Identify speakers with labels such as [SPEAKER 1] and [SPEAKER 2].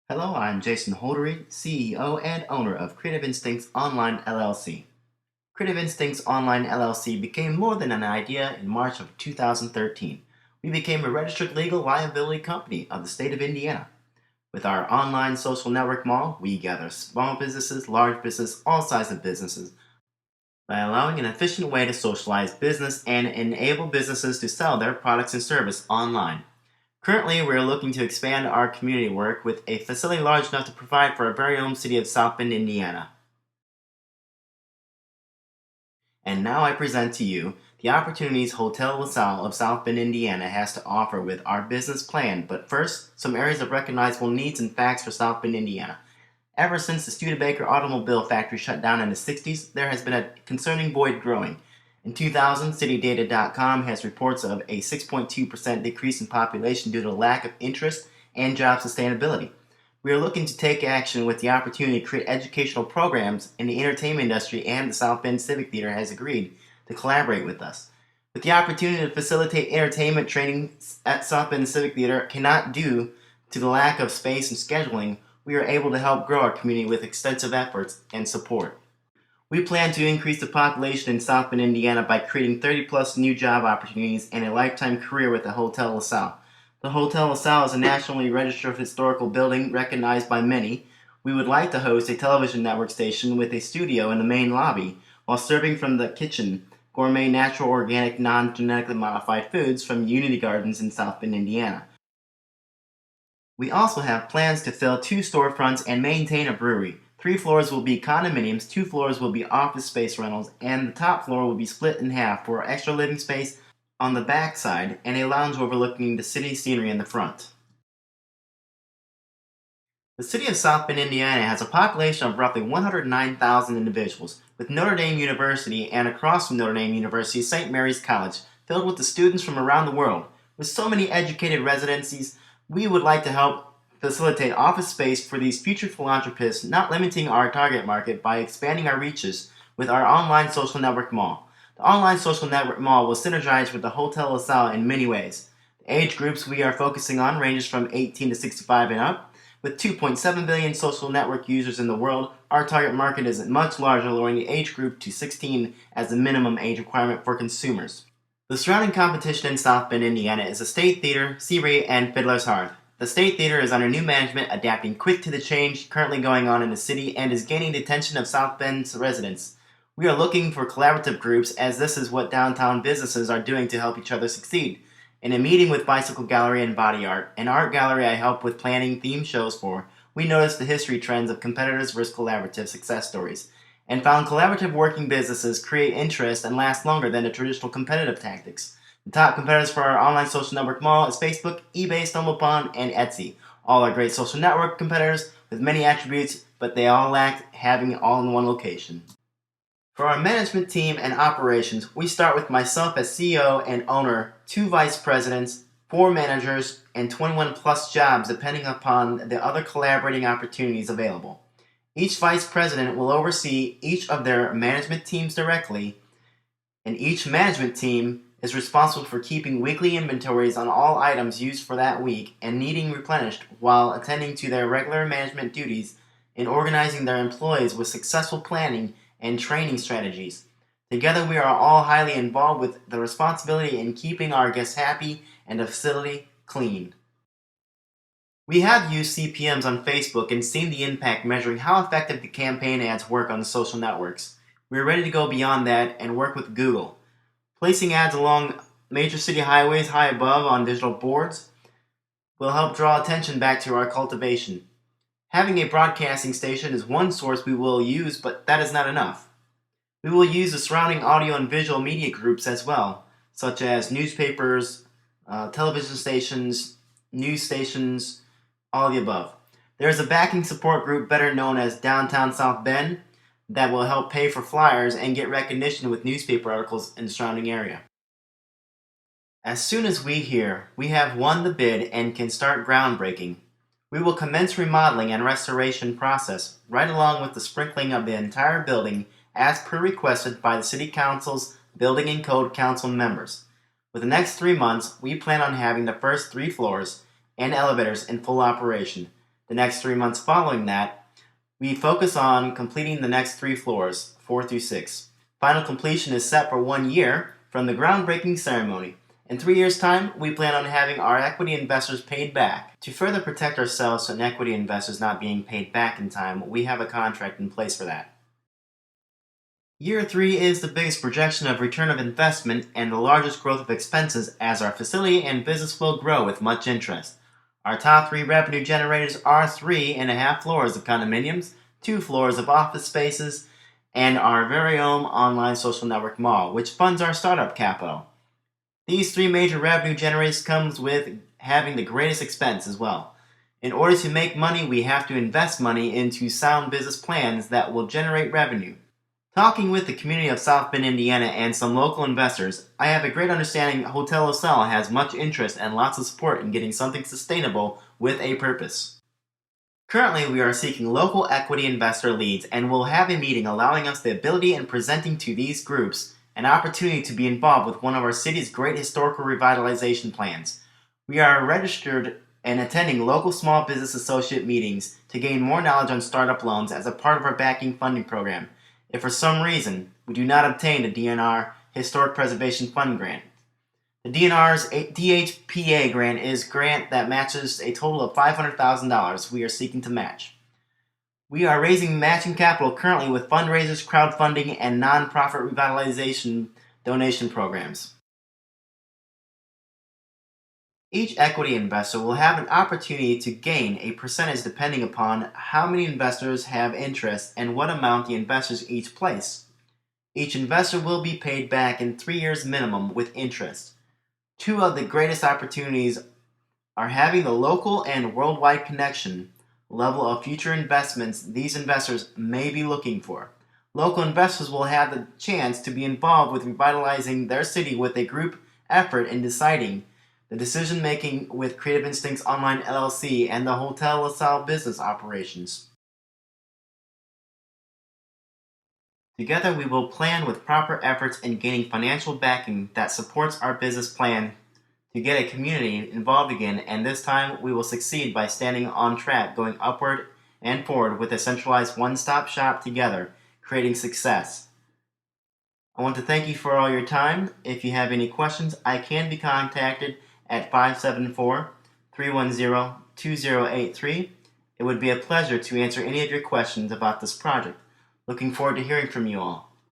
[SPEAKER 1] Hello, I'm Jason Holderread, CEO and owner of Creative Instincts Online LLC. Creative Instincts Online LLC became more than an idea in March of 2013. We became a registered legal liability company of the state of Indiana. With our online social network model, we gather small businesses, large business, all sizes of businesses by allowing an efficient way to socialize business and enable businesses to sell their products and service online. Currently, we are looking to expand our community work with a facility large enough to provide for our very own city of South Bend, Indiana. And now I present to you the opportunities Hotel LaSalle of South Bend, Indiana has to offer with our business plan. But first, some areas of recognizable needs and facts for South Bend, Indiana. Ever since the Studebaker automobile factory shut down in the 60s, there has been a concerning void growing. In 2000, CityData.com has reports of a 6.2% decrease in population due to lack of interest and job sustainability. We are looking to take action with the opportunity to create educational programs in the entertainment industry, and the South Bend Civic Theater has agreed to collaborate with us. With the opportunity to facilitate entertainment training at South Bend Civic Theater cannot due to the lack of space and scheduling, we are able to help grow our community with extensive efforts and support. We plan to increase the population in South Bend, Indiana by creating 30-plus new job opportunities and a lifetime career with the Hotel LaSalle. The Hotel LaSalle is a nationally registered historical building recognized by many. We would like to host a television network station with a studio in the main lobby while serving from the kitchen gourmet, natural, organic, non-genetically modified foods from Unity Gardens in South Bend, Indiana. We also have plans to fill 2 storefronts and maintain a brewery. 3 floors will be condominiums, 2 floors will be office space rentals, and the top floor will be split in half for extra living space on the back side and a lounge overlooking the city scenery in the front. The city of South Bend, Indiana has a population of roughly 109,000 individuals, with Notre Dame University and across from Notre Dame University, St. Mary's College, filled with the students from around the world. With so many educated residencies, we would like to help facilitate office space for these future philanthropists, not limiting our target market by expanding our reaches with our online social network mall. The online social network mall will synergize with the Hotel LaSalle in many ways. The age groups we are focusing on ranges from 18 to 65 and up. With 2.7 billion social network users in the world, our target market is much larger, lowering the age group to 16 as the minimum age requirement for consumers. The surrounding competition in South Bend, Indiana is the State Theater, Sea Ray, and Fiddler's Hearth. The State Theater is under new management, adapting quick to the change currently going on in the city, and is gaining the attention of South Bend's residents. We are looking for collaborative groups, as this is what downtown businesses are doing to help each other succeed. In a meeting with Bicycle Gallery and Body Art, an art gallery I help with planning theme shows for, we noticed the history trends of competitors versus collaborative success stories, and found collaborative working businesses create interest and last longer than the traditional competitive tactics. The top competitors for our online social network mall is Facebook, eBay, StumbleUpon, and Etsy. All are great social network competitors with many attributes, but they all lack having it all in one location. For our management team and operations, we start with myself as CEO and owner, 2 vice presidents, 4 managers, and 21 plus jobs depending upon the other collaborating opportunities available. Each vice president will oversee each of their management teams directly, and each management team is responsible for keeping weekly inventories on all items used for that week and needing replenished while attending to their regular management duties in organizing their employees with successful planning and training strategies. Together, we are all highly involved with the responsibility in keeping our guests happy and the facility clean. We have used CPMs on Facebook and seen the impact measuring how effective the campaign ads work on the social networks. We are ready to go beyond that and work with Google. Placing ads along major city highways high above on digital boards will help draw attention back to our cultivation. Having a broadcasting station is one source we will use, but that is not enough. We will use the surrounding audio and visual media groups as well, such as newspapers, television stations, news stations, all the above. There is a backing support group better known as Downtown South Bend that will help pay for flyers and get recognition with newspaper articles in the surrounding area. As soon as we hear we have won the bid and can start groundbreaking, we will commence remodeling and restoration process right along with the sprinkling of the entire building as per requested by the City Council's Building and Code Council members. For the next 3 months, we plan on having the first 3 floors and elevators in full operation. The next 3 months following that, we focus on completing the next 3 floors, 4 through 6. Final completion is set for 1 year from the groundbreaking ceremony. In 3 years' time, we plan on having our equity investors paid back. To further protect ourselves from equity investors not being paid back in time, we have a contract in place for that. Year 3 is the biggest projection of return of investment and the largest growth of expenses as our facility and business will grow with much interest. Our top 3 revenue generators are 3.5 floors of condominiums, 2 floors of office spaces, and our very own online social network mall, which funds our startup capital. These 3 major revenue generators comes with having the greatest expense as well. In order to make money, we have to invest money into sound business plans that will generate revenue. Talking with the community of South Bend, Indiana, and some local investors, I have a great understanding Hotel LaSalle has much interest and lots of support in getting something sustainable with a purpose. Currently, we are seeking local equity investor leads and will have a meeting allowing us the ability in presenting to these groups an opportunity to be involved with one of our city's great historical revitalization plans. We are registered and attending local small business associate meetings to gain more knowledge on startup loans as a part of our backing funding program. If for some reason we do not obtain a DNR Historic Preservation Fund grant. The DNR's DHPA grant is a grant that matches a total of $500,000 we are seeking to match. We are raising matching capital currently with fundraisers, crowdfunding, and nonprofit revitalization donation programs. Each equity investor will have an opportunity to gain a percentage depending upon how many investors have interest and what amount the investors each place. Each investor will be paid back in 3 years minimum with interest. 2 of the greatest opportunities are having the local and worldwide connection level of future investments these investors may be looking for. Local investors will have the chance to be involved with revitalizing their city with a group effort in deciding the decision-making with Creative Instincts Online LLC and the Hotel LaSalle business operations. Together we will plan with proper efforts in gaining financial backing that supports our business plan to get a community involved again, and this time we will succeed by standing on track, going upward and forward with a centralized one-stop shop together, creating success. I want to thank you for all your time. If you have any questions, I can be contacted at 574-310-2083. It would be a pleasure to answer any of your questions about this project. Looking forward to hearing from you all.